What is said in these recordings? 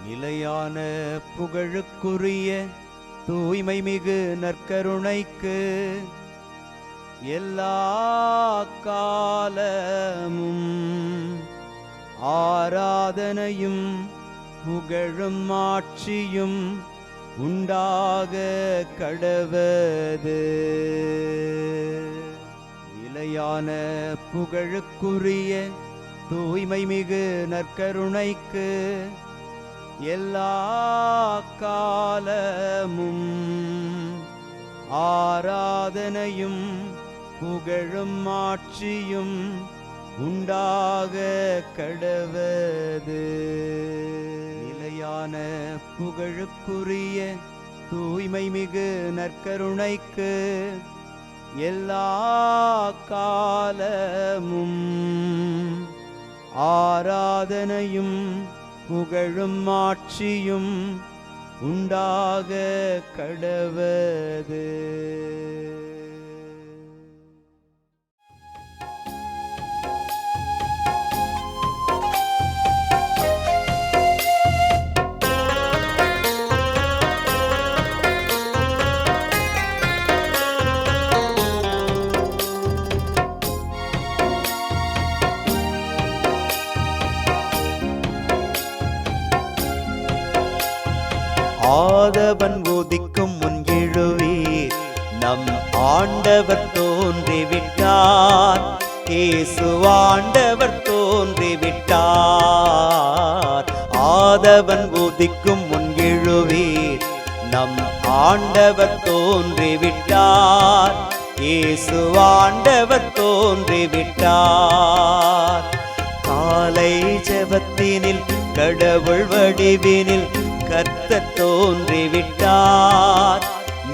நிலையான புகழுக்குரிய தூய்மை மிகு நற்கருணைக்கு எல்லா காலமும் ஆராதனையும் புகழும் ஆட்சியும் உண்டாக கடவது. நிலையான புகழுக்குரிய தூய்மை மிகு நற்கருணைக்கு எல்லா காலமும் ஆராதனையும் புகழும் ஆட்சியும் உண்டாக கடவது. நிலையான புகழுக்குரிய தூய்மை மிகு நற்கருணைக்கு எல்லா காலமும் ஆராதனையும் புகழும் ஆட்சியும் உண்டாக கடவது. ஆதவன் உதிக்கும் முன் எழுவீர், நம் ஆண்டவர் தோன்றிவிட்டார். இயேசு ஆண்டவர் தோன்றிவிட்டார். ஆதவன் உதிக்கும் முன் எழுவீர், நம் ஆண்டவர் தோன்றிவிட்டார். இயேசு ஆண்டவர் தோன்றிவிட்டார். காலை ஜெபத்தினில் கடவுள் வடிவினில் கர்த்தர் தோன்றிவிட்டார்.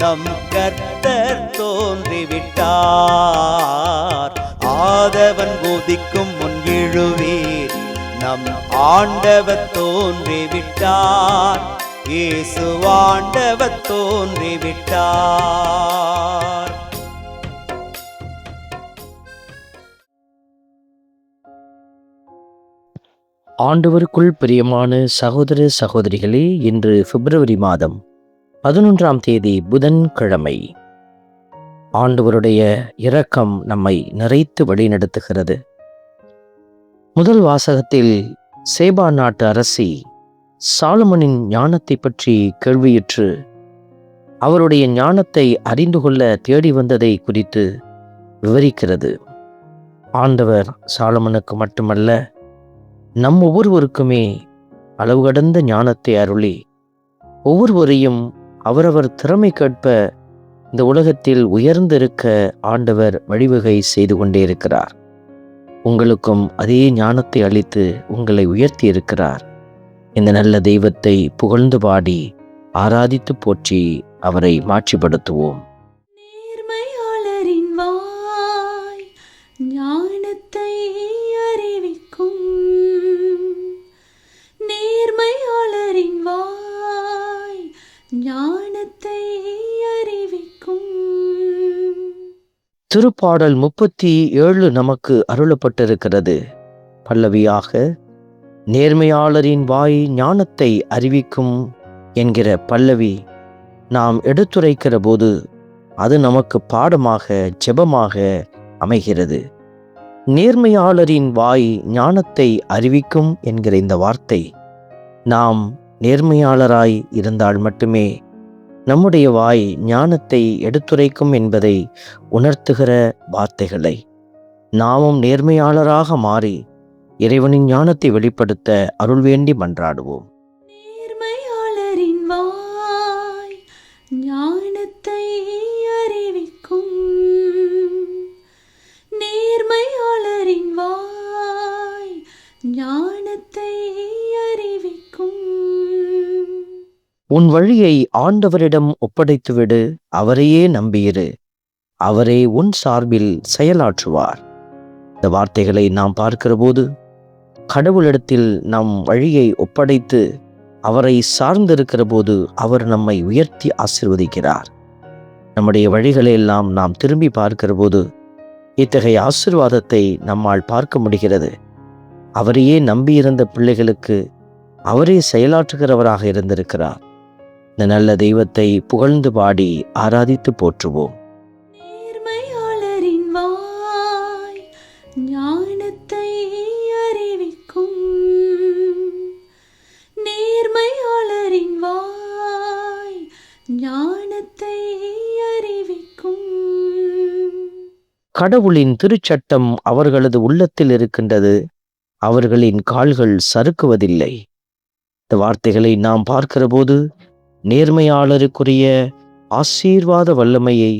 நம் கர்த்தர் தோன்றிவிட்டார். ஆதவன் உதிக்கும் முன் எழுவீர், நம் ஆண்டவர் தோன்றிவிட்டார். இயேசு ஆண்டவர் தோன்றிவிட்டார். ஆண்டவருக்குள் பிரியமான சகோதர சகோதரிகளே, இன்று பிப்ரவரி மாதம் 11ஆம் தேதி புதன்கிழமை. ஆண்டவருடைய இரக்கம் நம்மை நிறைத்து வழிநடத்துகிறது. முதல் வாசகத்தில் சேபா நாட்டு அரசி சாலமோனின் ஞானத்தை பற்றி கேள்வியுற்று அவருடைய ஞானத்தை அறிந்து கொள்ள தேடி வந்ததை குறித்து விவரிக்கிறது. ஆண்டவர் சாலமோனுக்கு மட்டுமல்ல, நம் ஒவ்வொருவருக்குமே அளவு கடந்த ஞானத்தை அருளி ஒவ்வொருவரையும் அவரவர் திறமைக்கேற்ப இந்த உலகத்தில் உயர்ந்திருக்க ஆண்டவர் வழிவகை செய்து கொண்டே இருக்கிறார். உங்களுக்கும் அதே ஞானத்தை அளித்து உங்களை உயர்த்தி இருக்கிறார். இந்த நல்ல தெய்வத்தை புகழ்ந்து பாடி ஆராதித்து போற்றி அவரை மாட்சிப்படுத்துவோம். நேர்மையாளரின் வாய் ஞானத்தை அறிவிக்கும். நேர்மையாளரின் வாய் ஞானத்தை அறிவிக்கும். திருப்பாடல் 37 நமக்கு அருளப்பட்டிருக்கிறது. பல்லவியாக நேர்மையாளரின் வாய் ஞானத்தை அறிவிக்கும் என்கிற பல்லவி நாம் எடுத்துரைக்கிற போது அது நமக்கு பாடமாக ஜெபமாக அமைகிறது. நேர்மையாளரின் வாய் ஞானத்தை அறிவிக்கும் என்கிற இந்த வார்த்தை நாம் நேர்மையாளராய் இருந்தால் மட்டுமே நம்முடைய வாய் ஞானத்தை எடுத்துரைக்கும் என்பதை உணர்த்துகிற வார்த்தைகளை நாமும் நேர்மையாளராக மாறி இறைவனின் ஞானத்தை வெளிப்படுத்த அருள் வேண்டி மன்றாடுவோம். நேர்மையாளரின் வாய் ஞானத்தை அறிவிக்கும். நேர்மையாளரின் வாய் ஞானத்தை அறிவிக்கும். உன் வழியை ஆண்டவரிடம் ஒப்படைத்துவிடு, அவரையே நம்பியிரு, அவரே உன் சார்பில் செயலாற்றுவார். இந்த வார்த்தைகளை நாம் பார்க்கிற போது கடவுளிடத்தில் நம் வழியை ஒப்படைத்து அவரை சார்ந்திருக்கிற போது அவர் நம்மை உயர்த்தி ஆசீர்வதிக்கிறார். நம்முடைய வழிகளெல்லாம் நாம் திரும்பி பார்க்கிற போது இத்தகைய ஆசீர்வாதத்தை நம்மால் பார்க்க முடிகிறது. அவரையே நம்பியிருந்த பிள்ளைகளுக்கு அவரே செயலாற்றுகிறவராக இருந்திருக்கிறார். இந்த நல்ல தெய்வத்தை புகழ்ந்து பாடி ஆராதித்து போற்றுவோம். நேர்மையாளரின் வாய் ஞானத்தை அறிவிக்கும். நேர்மையாளரின் வாய் ஞானத்தை அறிவிக்கும். கடவுளின் திருச்சட்டம் அவர்களது உள்ளத்தில் இருக்கின்றது, அவர்களின் கால்கள் சறுக்குவதில்லை. இந்த வார்த்தைகளை நாம் பார்க்கிற போது நேர்மையாளருக்குரிய ஆசீர்வாத வல்லமையை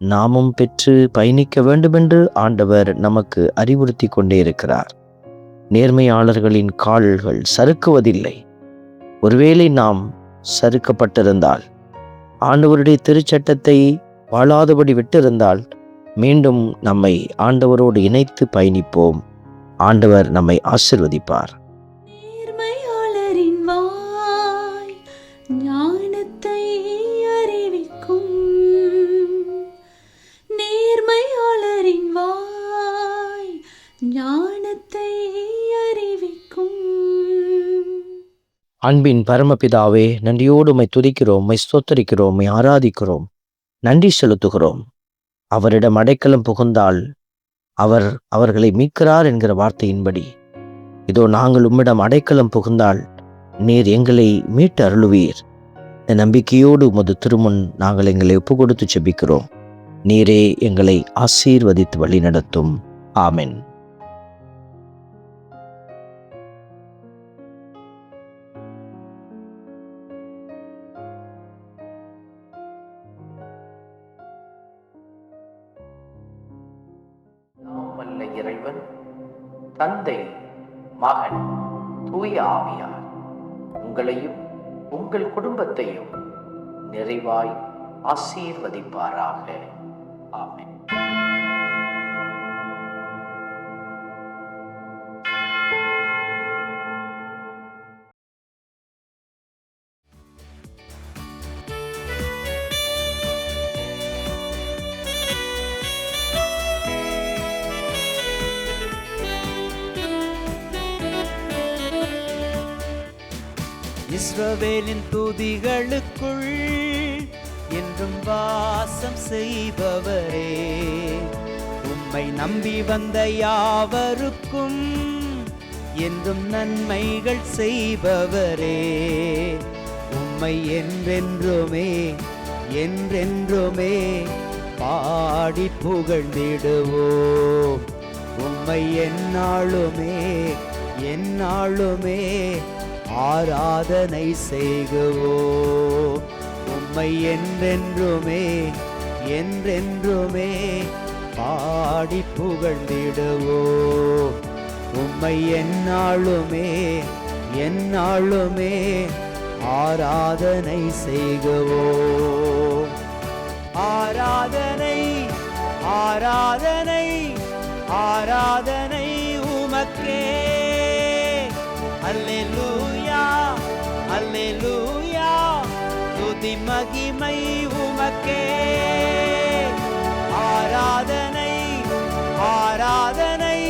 நாமும் பெற்று பயணிக்க வேண்டுமென்று ஆண்டவர் நமக்கு அறிவுறுத்தி கொண்டே இருக்கிறார். நேர்மையாளர்களின் கால்கள் சறுக்குவதில்லை. ஒருவேளை நாம் சறுக்கப்பட்டிருந்தால், ஆண்டவருடைய திருச்சட்டத்தை வாழாதபடி விட்டிருந்தால், மீண்டும் நம்மை ஆண்டவரோடு இணைத்து பயணிப்போம். ஆண்டவர் நம்மை ஆசீர்வதிப்பார். நேர்மையாளரின் வாய் ஞானத்தை அறிவிக்கும். நேர்மையாளரின் வாய் ஞானத்தை அறிவிக்கும். அன்பின் பரமபிதாவே, நன்றியோடு உம்மை துதிக்கிறோம், உம்மை ஸ்தோத்தரிக்கிறோம், உம்மை ஆராதிக்கிறோம், நன்றி செலுத்துகிறோம். அவரிடம் அடைக்கலம் புகுந்தால் அவர் அவர்களை மீட்கிறார் என்கிற வார்த்தையின்படி, இதோ நாங்கள் உம்மிடம் அடைக்கலம் புகுந்தால் நீர் எங்களை மீட்டு அருளுவீர். இந்த நம்பிக்கையோடு உமது திருமுன் நாங்கள் எங்களை ஒப்பு கொடுத்து செபிக்கிறோம். நீரே எங்களை ஆசீர்வதித்து வழி நடத்தும். ஆமென். வல்ல இறைவன் தந்தை, மகன், தூய ஆவியார் உங்களையும் உங்கள் குடும்பத்தையும் நிறைவாய் ஆசீர்வதிப்பாராக. ஆமென். இஸ்ரவேலின் துதிகளுக்குள் என்றும் வாசம் செய்பவரே, உம்மை நம்பி வந்த யாவருக்கும் என்றும் நன்மைகள் செய்பவரே, உம்மை என்றென்றுமே என்றென்றுமே பாடி புகழ்ந்திடுவோம். உம்மை எந்நாளுமே எந்நாளுமே ஆராதனை செய்குவோம். உம்மை என்றென்றுமே என்றென்றுமே பாடி புகழ்ந்திடுவோம். உம்மை எந்நாளுமே எந்நாளுமே ஆராதனை செய்குவோம். ஆராதனை ஆராதனை ஆராதனை உமக்கே. அல்லேலூயா அல்லேலூயா, துதி மகிமை உமக்கே. ஆராதனை ஆராதனை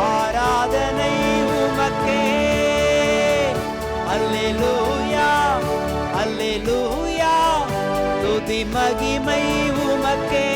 ஆராதனை உமக்கே. அல்லேலூயா அல்லேலூயா, துதி மகிமை உமக்கே.